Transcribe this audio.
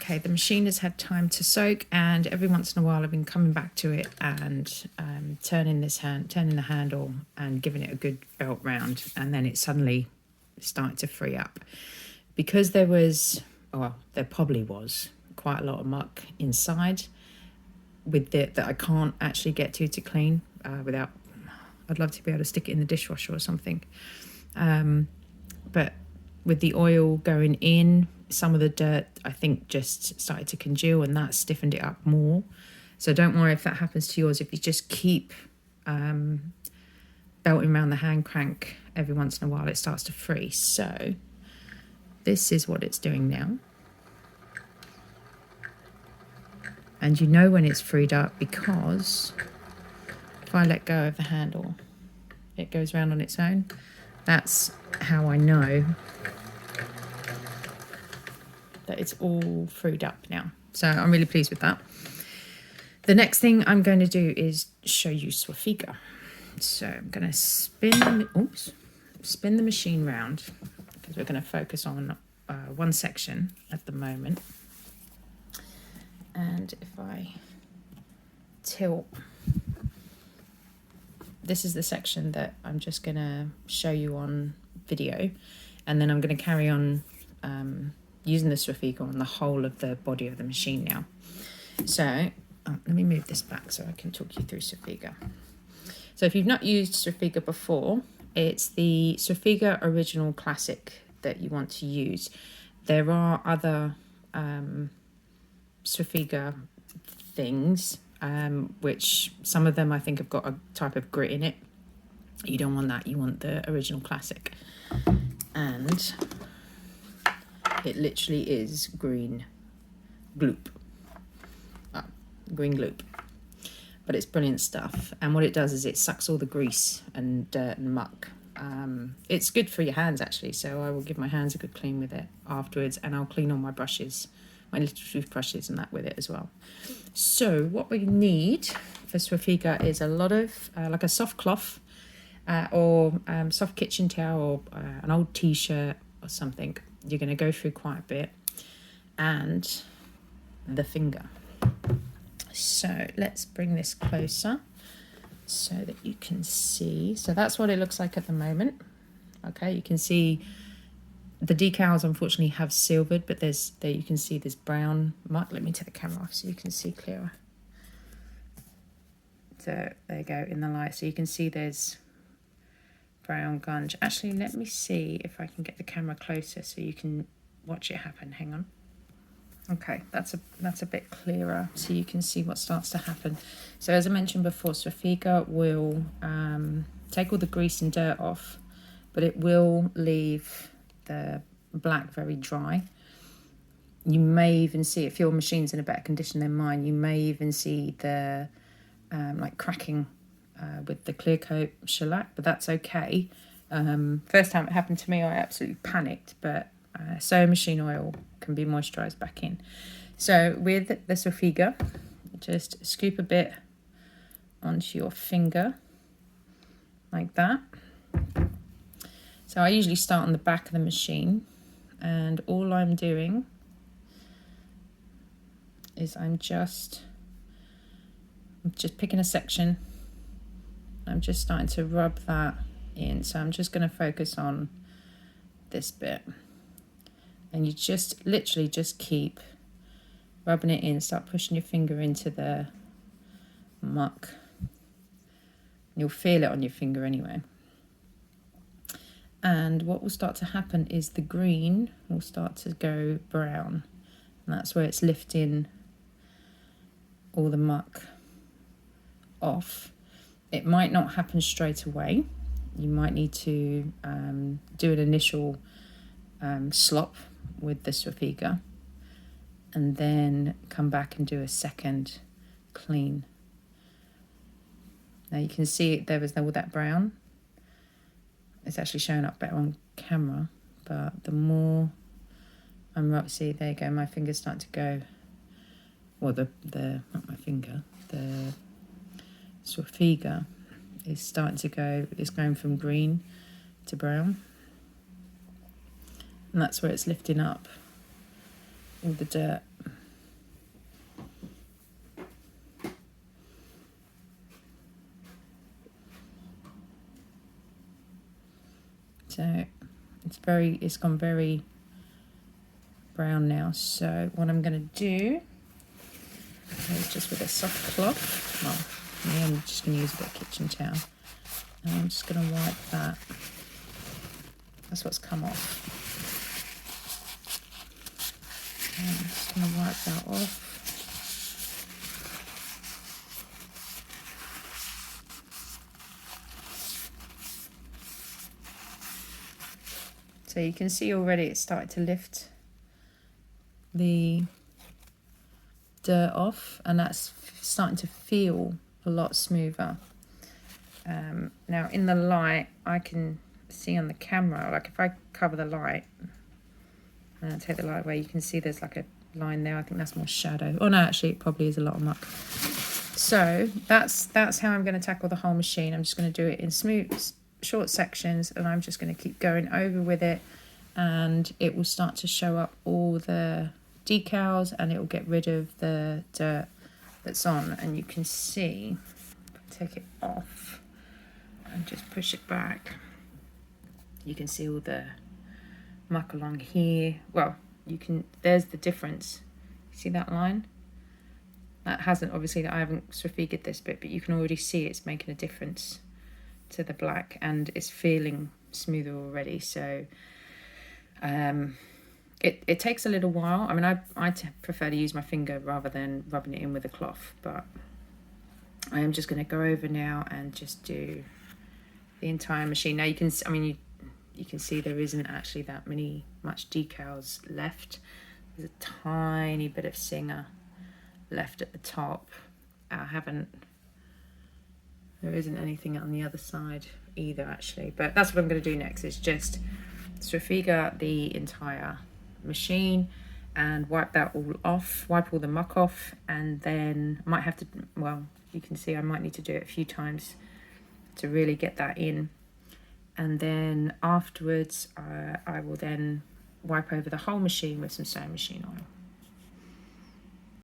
Okay, the machine has had time to soak, and every once in a while I've been coming back to it and turning the handle and giving it a good belt round, and then it suddenly started to free up. Because there probably was quite a lot of muck inside with it that I can't actually get to clean without. I'd love to be able to stick it in the dishwasher or something. But with the oil going in, some of the dirt, I think, just started to congeal, and that stiffened it up more. So don't worry if that happens to yours. If you just keep belting around the hand crank every once in a while, it starts to free. So this is what it's doing now. And you know when it's freed up because if I let go of the handle, it goes round on its own. That's how I know that it's all freed up now. So I'm really pleased with that. The next thing I'm going to do is show you Swarfega. So I'm going to spin the machine round because we're going to focus on one section at the moment. And if I tilt, this is the section that I'm just going to show you on video, and then I'm going to carry on using the Swarfega on the whole of the body of the machine now. So let me move this back so I can talk you through Swarfega. So if you've not used Swarfega before, it's the Swarfega Original Classic that you want to use. There are other Swarfega things, which some of them I think have got a type of grit in it. You don't want that, you want the Original Classic. And it literally is green gloop. Green gloop. But it's brilliant stuff. And what it does is it sucks all the grease and dirt and muck. It's good for your hands actually, so I will give my hands a good clean with it afterwards, and I'll clean all my brushes, my little toothbrushes and that with it as well. So what we need for Swarfega is a lot of like a soft cloth or soft kitchen towel or an old t-shirt or something. You're going to go through quite a bit, and the finger. So let's bring this closer so that you can see. So that's what it looks like at the moment. Okay, you can see the decals unfortunately have silvered, but there you can see this brown muck. Let me take the camera off so you can see clearer. So there you go in the light. So you can see there's brown gunge. Actually, let me see if I can get the camera closer so you can watch it happen. Hang on. Okay, that's a bit clearer so you can see what starts to happen. So as I mentioned before, Swarfega will take all the grease and dirt off, but it will leave the black very dry. You may even see, if your machine's in a better condition than mine, you may even see the like cracking with the clear coat shellac, but that's okay. First time it happened to me, I absolutely panicked, but sewing machine oil can be moisturised back in. So with the Swarfega, just scoop a bit onto your finger like that. So I usually start on the back of the machine, and all I'm doing is I'm just picking a section. I'm just starting to rub that in. So I'm just going to focus on this bit. And you just literally just keep rubbing it in. Start pushing your finger into the muck. You'll feel it on your finger anyway. And what will start to happen is the green will start to go brown. And that's where it's lifting all the muck off. It might not happen straight away. You might need to do an initial slop with the Swarfega and then come back and do a second clean. Now you can see there was all that brown. It's actually showing up better on camera, but the more I'm see, there you go, my finger's starting to go, well, not my finger, the Swarfega is starting to go, it's going from green to brown. And that's where it's lifting up all the dirt So it's gone very brown now. So what I'm going to do is just with a soft cloth, well, me, I'm just going to use a bit of kitchen towel, and I'm just going to wipe that. That's what's come off. And I'm just going to wipe that off. So you can see already it's started to lift the dirt off, and that's starting to feel a lot smoother. Now in the light, I can see on the camera, like if I cover the light and I take the light away, you can see there's like a line there. I think that's more shadow. Oh no, actually it probably is a lot of muck. So that's how I'm going to tackle the whole machine. I'm just going to do it in smooth, short sections, and I'm just going to keep going over with it, and it will start to show up all the decals, and it will get rid of the dirt that's on. And you can see, if I take it off and just push it back, you can see all the muck along here. Well, there's the difference. See that line? That hasn't, obviously I haven't Swarfega'd this bit, but you can already see it's making a difference to the black, and it's feeling smoother already. So it takes a little while. I mean, I prefer to use my finger rather than rubbing it in with a cloth, but I am just going to go over now and just do the entire machine. Now you can, I mean, you can see there isn't actually that much decals left. There's a tiny bit of Singer left at the top. There isn't anything on the other side either, actually. But that's what I'm going to do next, is just Swarfega the entire machine and wipe that all off, wipe all the muck off, and then I might have to, well, you can see I might need to do it a few times to really get that in. And then afterwards, I will then wipe over the whole machine with some sewing machine oil.